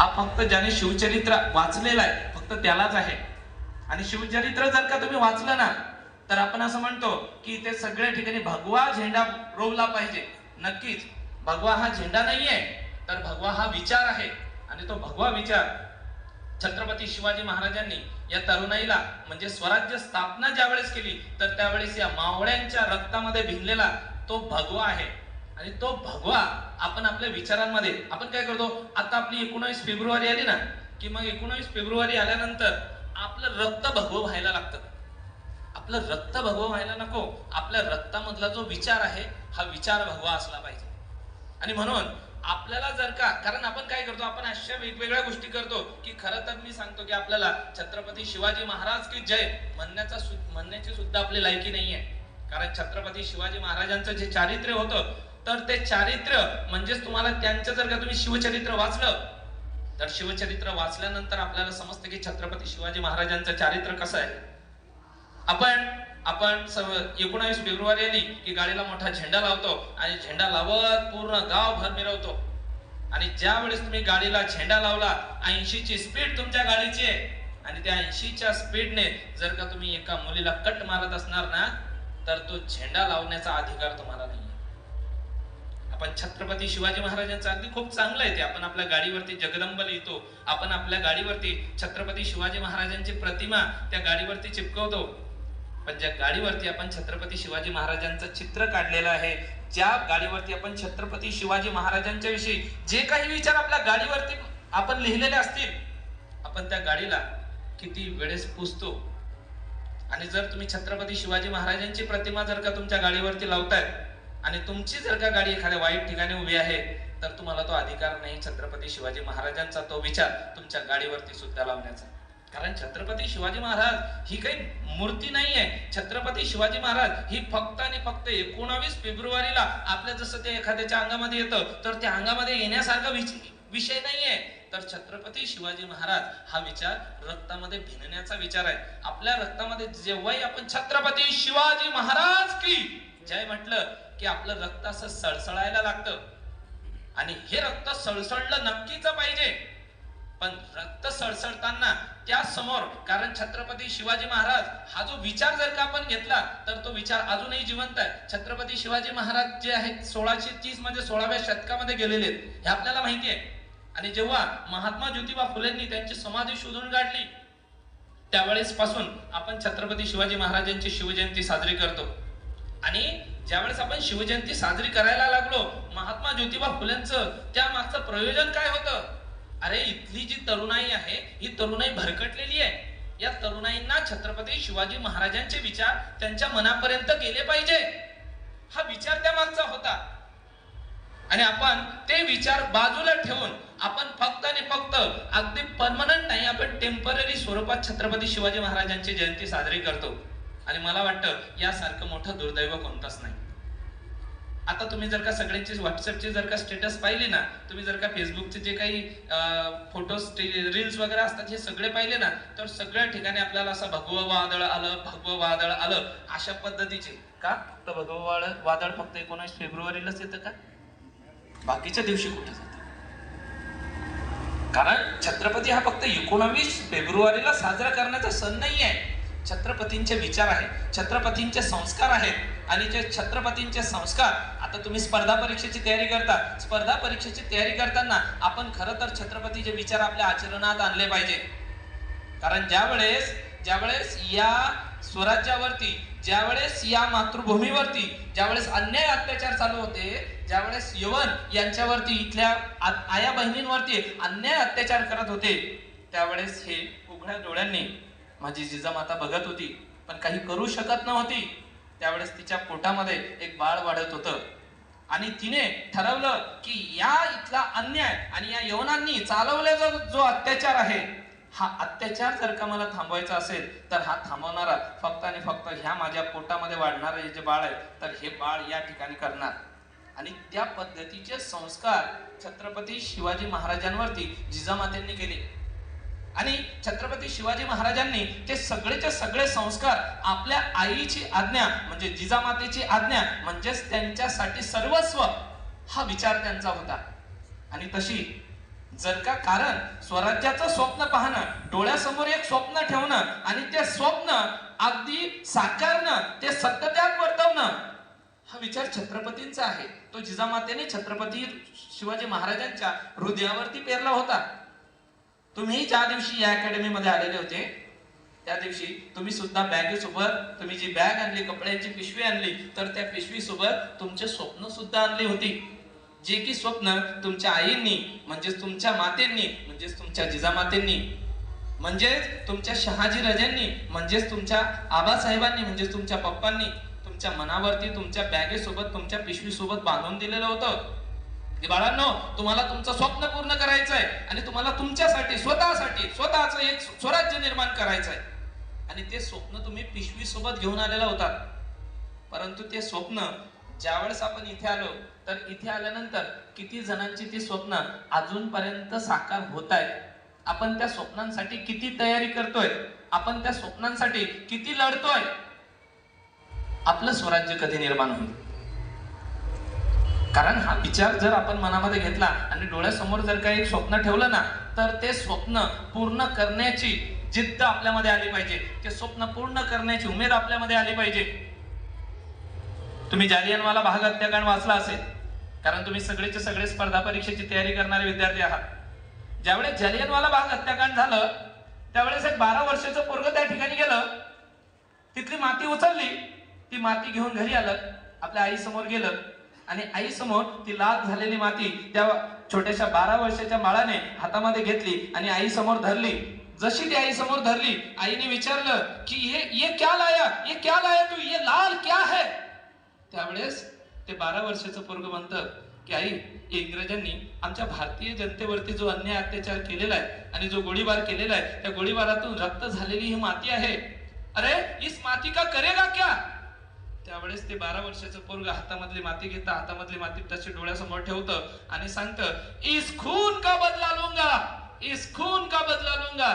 हा फक्त ज्याने शिवचरित्र वाचलेला आहे फक्त त्यालाच आहे. आणि शिवचरित्र जर का तुम्ही वाचलं ना तर आपण असं म्हणतो की ते सगळ्या ठिकाणी भगवा झेंडा रोवला पाहिजे. नक्कीच भगवा हा झेंडा नाहीये तर भगवा हा विचार आहे. आणि तो भगवा विचार छत्रपती शिवाजी महाराजांनी या तरुणाईला म्हणजे स्वराज्य स्थापना ज्यावेळेस केली तर त्यावेळेस या मावळ्यांच्या रक्तामध्ये भिनलेला तो भगवा आहे. आणि तो भगवा आपण आपल्या विचारांमध्ये आपण काय करतो, आता आपली 19 फेब्रुवारी आली ना की मग 19 फेब्रुवारी आल्यानंतर आपलं रक्त भगवं व्हायला लागतं. आपलं रक्त भगवं व्हायला नको, आपल्या रक्तामधला जो विचार आहे हा विचार भगवा असला पाहिजे. आणि म्हणून आपल्याला जर का, कारण आपण काय करतो, आपण अशा वेगवेगळ्या गोष्टी करतो की खरं तर मी सांगतो की आपल्याला छत्रपती शिवाजी महाराज की जय म्हणण्याची सुद्धा आपली लायकी नाहीये. कारण छत्रपती शिवाजी महाराजांचं जे चारित्र्य होतं तर ते चारित्र्य म्हणजेच तुम्हाला त्यांचं जर का तुम्ही शिवचरित्र वाचलं तर शिवचरित्र वाचल्यानंतर आपल्याला समजतं की छत्रपती शिवाजी महाराजांचं चारित्र्य कसं आहे. आपण 19 फेब्रुवारी आली की गाडीला मोठा झेंडा लावतो आणि झेंडा लावत पूर्ण गावभर मिरवतो. आणि ज्या वेळेस तुम्ही गाडीला झेंडा लावला 80 ची स्पीड तुमच्या गाडीची आहे आणि त्या 80च्या स्पीडने जर का तुम्ही एका मुलीला कट मारत असणार ना तर तो झेंडा लावण्याचा अधिकार तुम्हाला नाही. आपण छत्रपती शिवाजी महाराजांचं अगदी खूप चांगलं आहे ते आपण आपल्या गाडीवरती जगदंब लिहितो, आपण आपल्या गाडीवरती छत्रपती शिवाजी महाराजांची प्रतिमा त्या गाडीवरती चिपकवतो. पण ज्या गाडीवरती आपण छत्रपती शिवाजी महाराजांचं चित्र काढलेलं आहे, ज्या गाडीवरती आपण छत्रपती शिवाजी महाराजांच्या विषयी जे काही विचार आपल्या गाडीवरती आपण लिहिलेले असतील आपण त्या गाडीला किती वेळेस पुसतो. आणि जर तुम्ही छत्रपती शिवाजी महाराजांची प्रतिमा जर का तुमच्या गाडीवरती लावताय आणि तुमची जर का गाडी एखाद्या वाईट ठिकाणी उभी आहे तर तुम्हाला तो अधिकार नाही छत्रपती शिवाजी महाराजांचा तो विचार तुमच्या गाडीवरती सुद्धा लावण्याचा. कारण छत्रपती शिवाजी महाराज ही काही मूर्ती नाहीये. छत्रपती शिवाजी महाराज ही फक्त आणि फक्त 19 फेब्रुवारीला आपल्या जसं ते एखाद्याच्या अंगामध्ये येतं तर त्या अंगामध्ये येण्यासारखा विषय नाहीये. तर छत्रपती शिवाजी महाराज हा विचार रक्तामध्ये भिनण्याचा विचार आहे. आपल्या रक्तामध्ये जेव्हाही आपण छत्रपती शिवाजी महाराज की जय म्हटलं की आपलं रक्त असं सळसळायला लागतं. आणि हे रक्त सळसळलं नक्कीच पाहिजे. पण रक्त सळसळताना त्या समोर, कारण छत्रपती शिवाजी महाराज हा जो विचार जर का आपण घेतला तर तो विचार अजूनही जिवंत आहे. छत्रपती शिवाजी महाराज जे आहेत 1630 मध्ये 16व्या शतकामध्ये गेलेले आहेत हे आपल्याला माहिती आहे. आणि जेव्हा महात्मा ज्योतिबा फुलेंनी त्यांची समाधी शोधून काढली त्यावेळेस पासून आपण छत्रपती शिवाजी महाराजांची शिवजयंती साजरी करतो. आणि ज्यावेळेस आपण शिवजयंती साजरी करायला लागलो महात्मा ज्योतिबा फुलेंचं त्या मागचं प्रयोजन काय होतं. अरे इथली जी तरुणाई आहे ही तरुणाई भरकटलेली आहे. या तरुणाईंना छत्रपती शिवाजी महाराजांचे विचार त्यांच्या मनापर्यंत गेले पाहिजे हा विचार त्या मागचा होता. आणि आपण ते विचार बाजूला ठेवून आपण फक्त आणि फक्त अगदी परमनंट नाही आपण टेम्पररी स्वरूपात छत्रपती शिवाजी महाराजांची जयंती साजरी करतो. आणि मला वाटतं यासारखं मोठं दुर्दैव कोणतंच नाही. आता तुम्ही जर का सगळ्यांची व्हॉट्सअपची जर का स्टेटस पाहिली ना, तुम्ही जर का फेसबुकचे जे काही फोटोज रील्स वगैरे असतात हे सगळे पाहिले ना तर सगळ्या ठिकाणी आपल्याला असं भगवं वादळ आलं अशा पद्धतीचे. का तर भगवं वादळ फक्त 19 फेब्रुवारीलाच येतं का, बाकीच्या दिवशी कुठे जातं. कारण छत्रपती हा फक्त 19 फेब्रुवारीला साजरा करण्याचा सण नाही आहे. छत्रपतींचे विचार आहेत, छत्रपतींचे संस्कार आहेत. आणि जे छत्रपतींचे संस्कार, आता तुम्ही स्पर्धा परीक्षेची तयारी करता, स्पर्धा परीक्षेची तयारी करताना आपण खरं तर छत्रपतीचे विचार आपल्या आचरणात आणले पाहिजे. कारण ज्यावेळेस या स्वराज्यावरती, ज्यावेळेस या मातृभूमीवरती ज्यावेळेस अन्याय अत्याचार चालू होते, ज्यावेळेस यवन यांच्यावरती इथल्या आया बहिणींवरती अन्याय अत्याचार करत होते त्यावेळेस हे उघड्या डोळ्यांनी माझी जिजामाता बघत होती पण काही करू शकत नव्हती. त्यावेळेस तिच्या पोटामध्ये एक बाळ वाढत होतं आणि तिने ठरवलं की या इथला अन्याय आणि या यवनांनी चालवलेला जो अत्याचार आहे हा अत्याचार जर का मला थांबवायचा असेल तर हा थांबवणारा फक्त आणि फक्त ह्या माझ्या पोटामध्ये वाढणारे जे बाळ आहे तर हे बाळ या ठिकाणी करणार. आणि त्या पद्धतीचे संस्कार छत्रपती शिवाजी महाराजांवरती जिजामातेंनी केले. आणि छत्रपती शिवाजी महाराजांनी ते सगळेचे सगळे संस्कार आपल्या आईची आज्ञा म्हणजे जिजामातेची आज्ञा म्हणजेच त्यांच्यासाठी सर्वस्व हा विचार त्यांचा होता. आणि तशी जर का कारण स्वराज्याचं स्वप्न पाहणं, डोळ्यासमोर एक स्वप्न ठेवणं आणि ते स्वप्न अगदी साकारणं, ते सत्यत्याग वर्तवणं, हा विचार छत्रपतींचा आहे. तो जिजामातेने छत्रपती शिवाजी महाराजांच्या हृदयावरती पेरला होता. तुम्ही ज्या दिवशी या अकॅडमीमध्ये आलेले होते त्या दिवशी तुम्ही सुद्धा बॅगेसोबत, तुम्ही जी बॅग आणली, कपड्यांची पिशवी आणली, तर त्या पिशवी सोबत तुमचे स्वप्न सुद्धा आणली होती. जे की स्वप्न तुमच्या आईंनी, म्हणजेच तुमच्या मातेंनी, म्हणजेच तुमच्या जिजामातेंनी, म्हणजेच तुमच्या शहाजी राजांनी, म्हणजेच तुमच्या आबासाहेबांनी, म्हणजेच तुमच्या पप्पांनी तुमच्या मनावरती तुमच्या बॅगेसोबत, तुमच्या पिशवी सोबत बांधून दिलेलं होतं की बाळांनो, तुम्हाला तुमचं स्वप्न पूर्ण करायचंय आणि तुम्हाला तुमच्यासाठी, स्वतःचं एक स्वराज्य निर्माण करायचंय. आणि ते स्वप्न तुम्ही पिशवी सोबत घेऊन आलेला होता. परंतु ते स्वप्न ज्यावेळेस आपण इथे आलो, तर इथे आल्यानंतर किती जणांची ती स्वप्न अजूनपर्यंत साकार होत आहेत. आपण त्या स्वप्नांसाठी किती तयारी करतोय, आपण त्या स्वप्नांसाठी किती लढतोय. आपलं स्वराज्य कधी निर्माण होईल. कारण हा विचार जर आपण मनामध्ये घेतला आणि डोळ्यासमोर जर काही स्वप्न ठेवलं ना, तर ते स्वप्न पूर्ण करण्याची जिद्द आपल्यामध्ये आली पाहिजे. ते स्वप्न पूर्ण करण्याची उमेद आपल्यामध्ये आली पाहिजे. तुम्ही जालियनवाला बाग हत्याकांड वाचला असेल, कारण तुम्ही सगळेचे सगळे स्पर्धा परीक्षेची तयारी करणारे विद्यार्थी आहात. ज्यावेळेस जालियनवाला बाग हत्याकांड झालं, त्यावेळेस एक 12 वर्षाचं पोरगं त्या ठिकाणी गेलं, तिथली माती उचलली, ती माती घेऊन घरी आलं, आपल्या आई समोर गेलं आणि आई समोर ती लाल झालेली माती त्या छोट्याशा 12 वर्षाच्या बाळाने हातामध्ये घेतली आणि आई समोर धरली. जशी ती आई समोर धरली, आईने विचारलं की ये क्या लाया तू, ये लाल क्या है. त्यावेळेस ते 12 वर्षाचं पोरगं म्हणतं की आई, इंग्रजांनी आमच्या भारतीय जनतेवरती जो अन्याय अत्याचार केलेला आहे आणि जो गोळीबार केलेला आहे, त्या गोळीबारातून रक्त झालेली ही माती आहे. अरे इस माती का करेगा क्या. त्यावेळेस ते 12 वर्षाचं पोरग हातामधली माती घेतं, हातामधली माती तशी डोळ्यासमोर ठेवतं आणि सांगतं, इस खून का बदला लूंगा, इस खून का बदला लूंगा.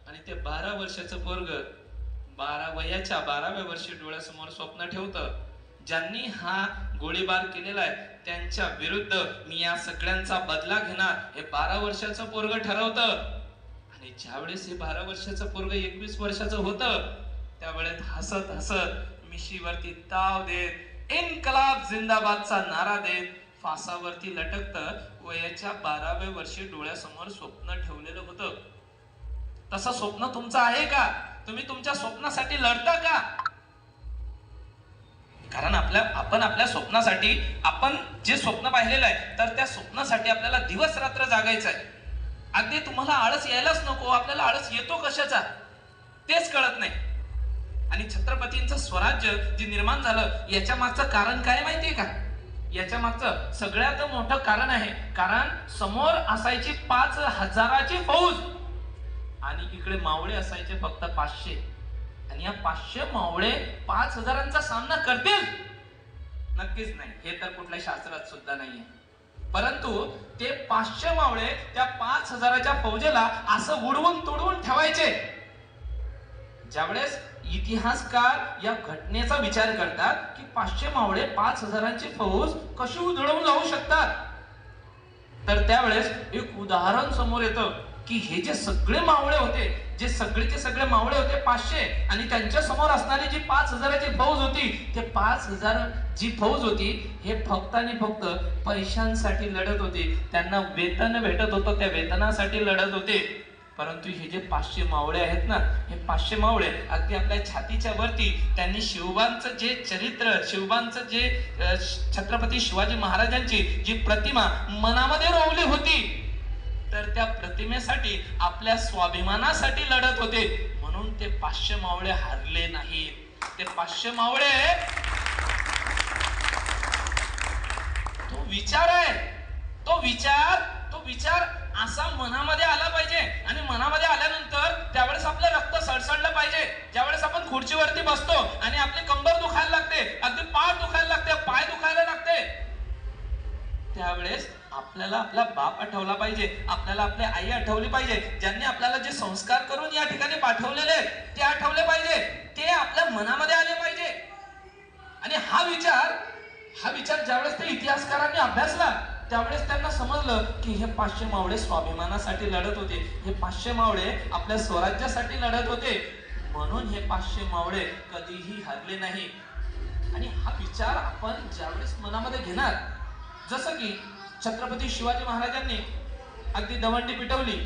आणि ते 12 वर्षाचं पोरग 12व्या वर्षी डोळ्यासमोर स्वप्न ठेवतं, ज्यांनी हा गोळीबार केलेला आहे त्यांच्या विरुद्ध मी या सगळ्यांचा बदला घेणार, हे 12 वर्षाचं पोरग ठरवतं. आणि ज्यावेळेस हे 12 वर्षाचं पोरग 21 वर्षाचं होतं, त्यावेळेस हसत हसत मिशीवरती ताव देत, इन्कलाब जिंदाबादचा नारा देत फासावरती लटकतं, वयाच्या 12व्या वर्षी डोळ्यासमोर स्वप्न ठेवलेलं होतं. तसं स्वप्न तुमचं आहे का. तुम्ही तुमच्या स्वप्नासाठी लढता का. कारण आपण आपल्या स्वप्नासाठी, आपण जे स्वप्न पाहिलेलं आहे, तर त्या स्वप्नासाठी आपल्याला दिवस रात्र जागायचं आहे. अगदी तुम्हाला आळस यायलाच नको. आपल्याला आळस येतो कशाचा तेच कळत नाही. आणि छत्रपतींचं स्वराज्य जे निर्माण झालं, याच्या मागचं कारण काय माहितीये का. याच्या मागचं सगळ्यात मोठं कारण आहे, कारण समोर असायची 5000ची फौज आणि इकडे मावळे असायचे फक्त 500. आणि या 500 मावळे 5000चा सामना करतील नक्कीच नाही, हे तर कुठल्या शास्त्रात सुद्धा नाहीये. परंतु ते 500 मावळे त्या 5000च्या फौजेला असं उडवून तुडवून ठेवायचे. ज्यावेळेस इतिहासकार या घटनेचा विचार करतात की 500 मावळे 5000ची फौज कशी उधळवून लावू शकतात, तर त्यावेळेस एक उदाहरण समोर येतं की हे जे सगळे मावळे होते, जे सगळेचे सगळे मावळे होते 500, आणि त्यांच्या समोर असणारी जी 5000ची फौज होती, ते 5000 जी फौज होती हे फक्त आणि फक्त पैशांसाठी लढत होती. त्यांना वेतन भेटत होतं, त्या वेतनासाठी लढत होते. परंतु हे जे 500 मावळे आहेत ना, हे 500 मावळे अगदी आपल्या छातीच्या वरती त्यांनी शिवबांचं जे चरित्र, शिवबांचं जे छत्रपती शिवाजी महाराजांची जी प्रतिमा मनामध्ये रोवली होती, तर त्या प्रतिमेसाठी, आपल्या स्वाभिमानासाठी लढत होते. म्हणून ते 500 मावळे हारले नाहीत. ते 500 मावळे, तो विचार आहे, तो विचार असा मनामध्ये आला पाहिजे. आणि मनामध्ये आल्यानंतर त्यावेळेस आपलं रक्त सळसळलं पाहिजे. ज्यावेळेस आपण खुर्चीवरती बसतो आणि आपली कंबर दुखायला लागते, अगदी पाठ दुखायला लागते, पाय दुखायला लागते, त्यावेळेस आपल्याला आपला बाप आठवला पाहिजे, आपल्याला आपली आई आठवली पाहिजे. ज्यांनी आपल्याला जे संस्कार करून या ठिकाणी पाठवलेले ते आठवले पाहिजे, ते आपल्या मनामध्ये आले पाहिजे. आणि हा विचार ज्यावेळेस त्या इतिहासकारांनी अभ्यासला, त्यावेळेस त्यांना समजलं की हे 500 मावळे स्वाभिमानासाठी लढत होते, हे 500 मावळे आपल्या स्वराज्यासाठी लढत होते, म्हणून हे 500 मावळे कधीही हरले नाही. आणि हा विचार आपण ज्यावेळेस मनामध्ये घेणार, जसं की छत्रपती शिवाजी महाराजांनी अगदी दवंडी पिटवली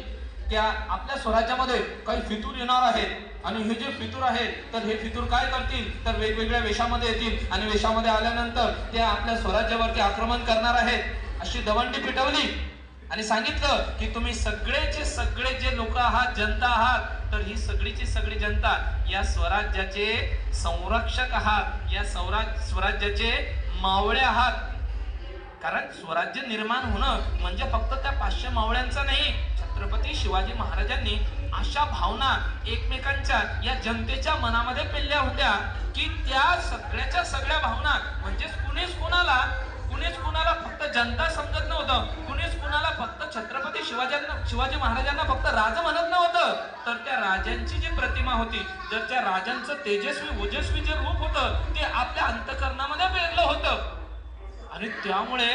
की आपल्या स्वराज्यामध्ये काही फितूर येणार आहेत आणि हे जे फितूर आहेत तर हे फितूर काय करतील तर वेगवेगळ्या वेशामध्ये येतील आणि वेशामध्ये आल्यानंतर ते आपल्या स्वराज्यावरती आक्रमण करणार आहेत, अशी दवंडी पिटवली. आणि सांगितलं की तुम्ही सगळेचे सगळे जे लोक आहात, जनता आहात, तर ही सगळीची सगळी जनता या स्वराज्याचे संरक्षक आहात, या स्वराज्याचे मावळे आहात. कारण स्वराज्य निर्माण होणं म्हणजे फक्त त्या 500 मावळ्यांचं नाही. छत्रपती शिवाजी महाराजांनी अशा भावना एकमेकांच्या या जनतेच्या मनामध्ये पेलल्या होत्या की त्या सगळ्याच्या सगळ्या भावना, म्हणजे कुणीच कुणाला फक्त जनता समजत नव्हतं, कुणीच कुणाला फक्त छत्रपती शिवाजी महाराजांना फक्त राजा म्हणत नव्हतं, तर त्या राजांची जी प्रतिमा होती, जर त्या राजांचं तेजस्वी ओजस्वी जे रूप होतं ते आपल्या अंतःकरणामध्ये पेरलं होतं. आणि त्यामुळे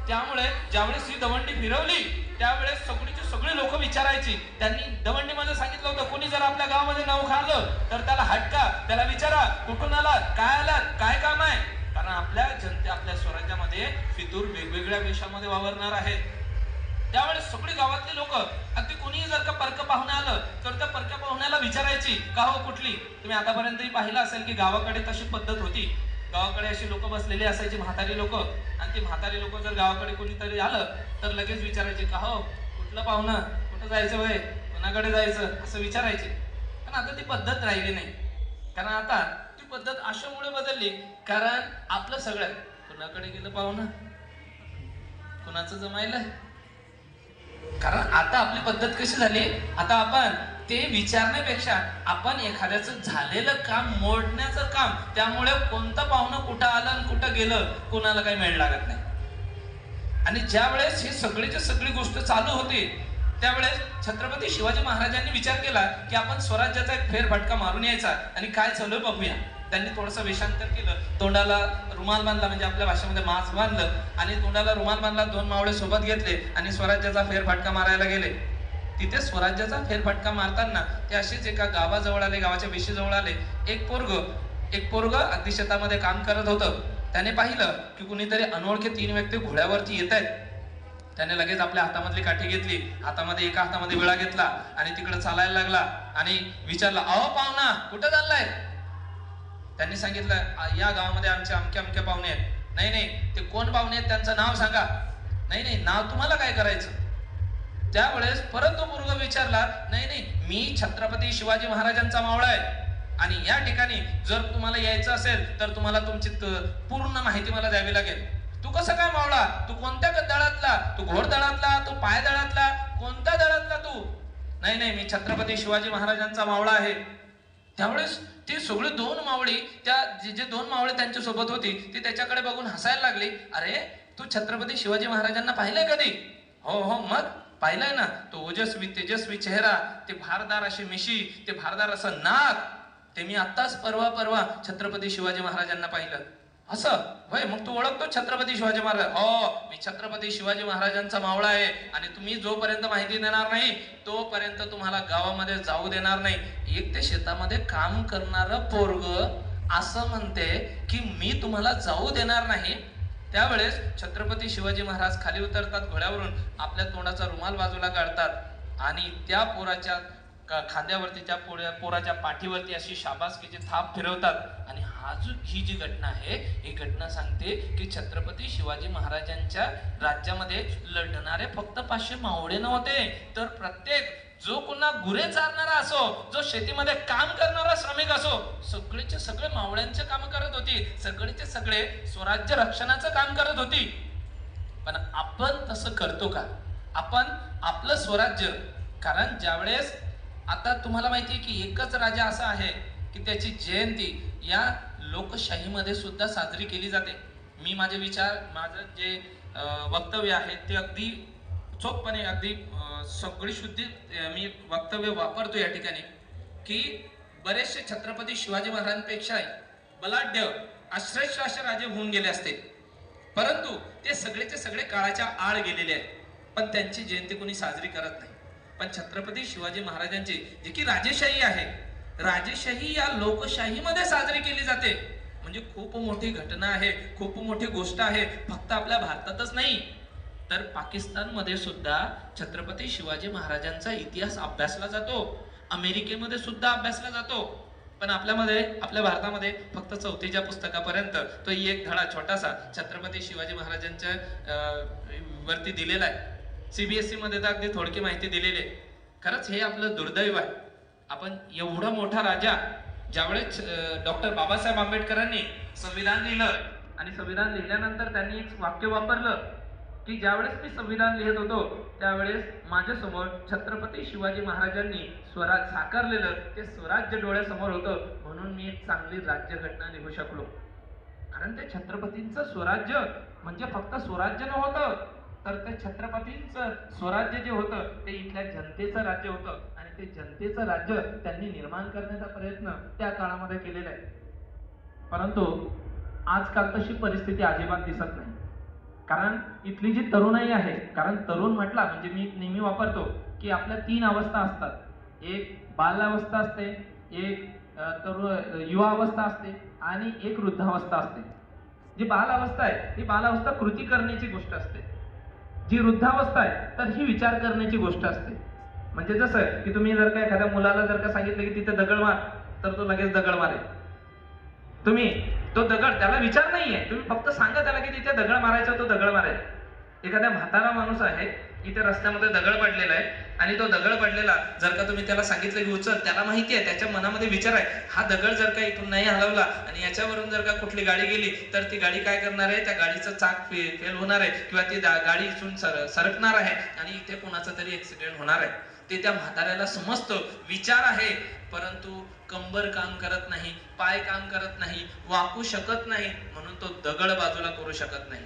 ज्यावेळेस ही दवंडी फिरवली त्यावेळेस सगळीची सगळी लोक विचारायची. त्यांनी दवंडीमध्ये सांगितलं होतं, कोणी जर आपल्या गावामध्ये नाव खाल्लं तर त्याला हटका, त्याला विचारा कुठून आलात, काय आलात, काय काम आहे. कारण आपल्या आपल्या स्वराज्यामध्ये फितूर वेगवेगळ्या वेशामध्ये वावरणार आहेत. त्यावेळेस सगळी गावातली लोक, अगदी कोणीही जर का परक पाहुणे आलं तर त्या परक्या पाहुण्याला विचारायची, का हो कुठली. तुम्ही आतापर्यंतही पाहिलं असेल की गावाकडे तशी पद्धत होती. गावाकडे अशी लोक बसलेली असायची, म्हातारी लोक, आणि ती म्हातारी लोक जर गावाकडे कोणीतरी आलं तर लगेच विचारायचे, का हो कुठलं पाहुणं, कुठं जायचं वय, कोणाकडे जायचं, असं विचारायचे. पण आता ती पद्धत राहिली नाही. कारण आता ती पद्धत अशामुळे बदलली, कारण आपलं सगळं कुणाकडे गेलं पाहुणं, कुणाचं जमायलं. कारण आता आपली पद्धत कशी झाली, आता आपण ते विचारण्यापेक्षा आपण एखाद्याचं झालेलं काम मोडण्याचं काम, त्यामुळे कोणतं पाहुणं कुठं आलं आणि कुठं गेलं कोणाला काही मेळ लागत नाही. आणि ज्या वेळेस ही सगळीची सगळी गोष्ट चालू होती त्यावेळेस छत्रपती शिवाजी महाराजांनी विचार केला की आपण स्वराज्याचा एक फेरफटका मारून यायचा आणि काय चालू बघूया. त्यांनी थोडंसं वेषांतर केलं, तोंडाला रुमाल बांधला, म्हणजे आपल्या भाषेमध्ये मास्क बांधलं, आणि तोंडाला रुमाल बांधला, 2 मावळे सोबत घेतले आणि स्वराज्याचा फेरफटका मारायला गेले. तिथे स्वराज्याचा फेरफटका मारताना ते अशीच एका गावाजवळ आले, गावाच्या वेशीजवळ आले. एक पोरग अगदी शेतामध्ये काम करत होतं. त्याने पाहिलं की कुणीतरी अनोळखी 3 व्यक्ती घोड्यावरती येत आहेत. त्याने लगेच आपल्या हातामधली काठी घेतली, एका हातामध्ये विळा घेतला आणि तिकडे चालायला लागला आणि विचारला, अहो पाहुणा कुठं चाललाय. त्यांनी सांगितलं, या गावामध्ये आमचे अमक्या पाहुणे आहेत. नाही ते कोण पाहुणे आहेत त्यांचं नाव सांगा. नाही नाव तुम्हाला काय करायचं. त्यावेळेस परत तो मुलगा विचारला, नाही मी छत्रपती शिवाजी महाराजांचा मावळा आहे आणि या ठिकाणी जर तुम्हाला यायचं असेल तर तुम्हाला तुमची पूर्ण माहिती मला द्यावी लागेल. तू कसं काय मावळा, तू कोणत्या दळातला, तू घोड दळातला, तू पाय दळातला, कोणत्या दळातला तू. नाही मी छत्रपती शिवाजी महाराजांचा मावळा आहे. त्यावेळेस ती सगळी 2 मावळी, त्या जे 2 मावळे त्यांच्या सोबत होती ती त्याच्याकडे बघून हसायला लागली. अरे तू छत्रपती शिवाजी महाराजांना पाहिलंय कधी. हो मग पाहिलंय ना, तो ओजस्वी तेजस्वी चेहरा, ते भारदार अशी मिशी, ते भारदार असं नाक, ते मी आत्ताच परवा छत्रपती शिवाजी महाराजांना पाहिलं. असं होय, मग तू ओळखतो छत्रपती शिवाजी महाराज. हो मी छत्रपती शिवाजी महाराजांचा मावळा आहे आणि तुम्ही जोपर्यंत माहिती देणार नाही तोपर्यंत तुम्हाला गावामध्ये जाऊ देणार नाही. एक ते शेतामध्ये काम करणारं पोरग असं म्हणते की मी तुम्हाला जाऊ देणार नाही. त्यावेळेस छत्रपती शिवाजी महाराज खाली उतरतात घोड्यावरून, आपल्या तोंडाचा रुमाल बाजूला काढतात आणि त्या पोराच्या खांद्यावरती, त्या पोराच्या पाठीवरती अशी शाबासकीची थाप फिरवतात. आणि ही जी घटना आहे ही घटना सांगते की छत्रपती शिवाजी महाराजांच्या राज्यामध्ये लढणारे फक्त 500 मावळे नव्हते, तर प्रत्येक जो कुणा गुरे चारणारा असो, जो शेतीमध्ये काम करणारा श्रमिक असो, सगळेचे सगळे मावळ्यांचे काम करत होती, सगळेचे सगळे स्वराज्य रक्षणाचं काम करत होती. पण आपण तसं करतो का. आपण आपलं स्वराज्य, कारण ज्यावेळेस आता तुम्हाला माहिती आहे की एकच राजा असा आहे की त्याची जयंती या लोकशाहीमध्ये सुद्धा साजरी केली जाते. मी माझे विचार, माझं जे वक्तव्य आहे ते अगदी चोखपणे, अगदी सगळी शुद्धी मी वक्तव्य वापरतो या ठिकाणी की बरेचसे छत्रपती शिवाजी महाराजांपेक्षा बलाढ्य, श्रेष्ठ असे राजे होऊन गेले असते. परंतु ते सगळेचे सगळे काळाच्या आड गेलेले आहेत, पण त्यांची जयंती कोणी साजरी करत नाही. पण छत्रपती शिवाजी महाराजांची जी की राजेशाही आहे, राजेशाही या लोकशाहीमध्ये साजरी केली जाते. म्हणजे खूप मोठी घटना आहे, खूप मोठी गोष्ट आहे. फक्त आपल्या भारतातच नाही तर पाकिस्तानमध्ये सुद्धा छत्रपती शिवाजी महाराजांचा इतिहास अभ्यासला जातो, अमेरिकेमध्ये सुद्धा अभ्यासला जातो. पण आपल्या भारतामध्ये फक्त चौथीच्या पुस्तकापर्यंत तो एक धडा छोटासा छत्रपती शिवाजी महाराजांच्या वरती दिलेला आहे. सीबीएसई मध्ये तर अगदी थोडकी माहिती दिलेली आहे. खरंच हे आपलं दुर्दैव आहे. आपण एवढा मोठा राजा, ज्यावेळेस डॉक्टर बाबासाहेब आंबेडकरांनी संविधान लिहिलं आणि संविधान लिहिल्यानंतर त्यांनी एक वाक्य वापरलं की ज्यावेळेस मी संविधान लिहित होतो त्यावेळेस माझ्यासमोर छत्रपती शिवाजी महाराजांनी स्वराज साकारलेलं ते स्वराज्य डोळ्यासमोर होतं, म्हणून मी एक चांगली राज्यघटना लिहू शकलो. कारण ते छत्रपतींचं स्वराज्य म्हणजे फक्त स्वराज्य नव्हतं, तर ते छत्रपतींचं स्वराज्य जे होतं ते इथल्या जनतेचं राज्य होतं आणि ते जनतेचं राज्य त्यांनी निर्माण करण्याचा प्रयत्न त्या काळामध्ये केलेला आहे. परंतु आजकाल तशी परिस्थिती अजिबात दिसत नाही. कारण इथली जी तरुणाई आहे, कारण तरुण म्हटला म्हणजे मी नेहमी वापरतो की आपल्या 3 अवस्था असतात. एक बाल्यावस्था असते, एक युवा अवस्था असते आणि एक वृद्धावस्था असते. जी बालावस्था आहे ही बालावस्था कृती करण्याची गोष्ट असते. जी वृद्धावस्था आहे तर ही विचार करण्याची गोष्ट असते. म्हणजे जसं की तुम्ही जर का एखाद्या मुलाला जर का सांगितलं की तिथे दगड मार, तर तो लगेच दगड मारेल. तुम्ही तो दगड, त्याला विचार नाहीये, तुम्ही फक्त सांगा त्याला की तिथे दगड मारायचा, तो दगड मारेल. एखाद्या म्हातारा माणूस आहे, इथे रस्त्यामध्ये दगड पडलेला आहे आणि तो दगड पडलेला जर का तुम्ही त्याला सांगितलं की उचल, त्याला माहिती आहे, त्याच्या मनामध्ये विचार आहे, हा दगड जर का इथून नाही हलवला आणि याच्यावरून जर का कुठली गाडी गेली तर ती गाडी काय करणार आहे, त्या गाडीचं चाक फेल होणार आहे किंवा ती गाडी इथून सरकणार आहे आणि इथे कोणाचा तरी ऍक्सिडेंट होणार आहे. ते त्या म्हाताऱ्याला समजतं, विचार आहे, परंतु कंबर काम करत नाही, पाय काम करत नाही, वाकू शकत नाही, म्हणून तो दगड बाजूला करू शकत नाही.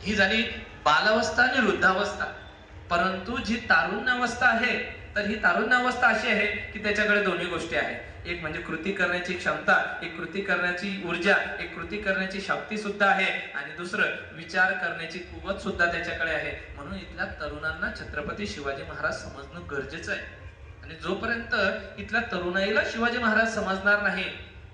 ही झाली बालावस्था आणि वृद्धावस्था. परंतु जी तारुण्यावस्था आहे, तर ही तारुण्यावस्था अशी आहे की त्याच्याकडे दोन्ही गोष्टी आहेत. एक म्हणजे कृती करण्याची क्षमता, एक कृती करण्याची ऊर्जा, एक कृती करण्याची शक्ती सुद्धा आहे आणि दुसरं विचार करण्याची कुवत सुद्धा त्याच्याकडे आहे. म्हणून इथल्या तरुणांना छत्रपती शिवाजी महाराज समजणं गरजेचं आहे. आणि जोपर्यंत इथल्या तरुणाईला शिवाजी महाराज समजणार नाही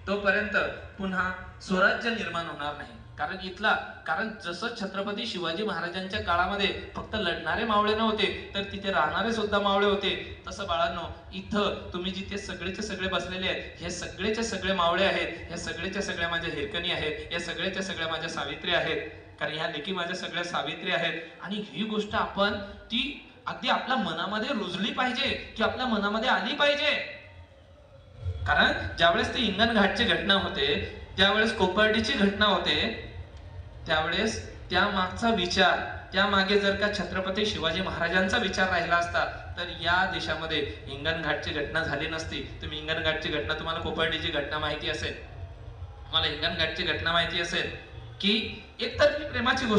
तोपर्यंत पुन्हा स्वराज्य निर्माण होणार नाही. कारण जसं छत्रपती शिवाजी महाराजांच्या काळामध्ये फक्त लढणारे मावळे नव्हते तर तिथे राहणारे सुद्धा मावळे होते, तसं बाळांनो इथं तुम्ही जिथे सगळेचे सगळे बसलेले आहेत हे सगळेचे सगळे मावळे आहेत, हे सगळेच्या सगळ्या माझ्या हिरकणी आहेत, या सगळेच्या सगळ्या माझ्या सावित्री आहेत. कारण ह्या लेखी माझ्या सगळ्या सावित्री आहेत. आणि ही गोष्ट आपण ती अगदी आपल्या मनामध्ये रुजली पाहिजे की आपल्या मनामध्ये आली पाहिजे. कारण ज्यावेळेस ती हिंगणघाटची घटना होते, ज्यावेळेस कोपर्डीची घटना होते, त्यावेळेस त्या मागचा विचार, त्या मागे जर का छत्रपती शिवाजी महाराजांचा विचार राहिला असता तर या देशामध्ये हिंगणघाटची घटना झाली नसती. तुम्ही हिंगणघाटची घटना, तुम्हाला कोपर्डीची घटना माहिती असेल, तुम्हाला हिंगणघाटची घटना माहिती असेल की एकतर्फी प्रेमाची गोष्ट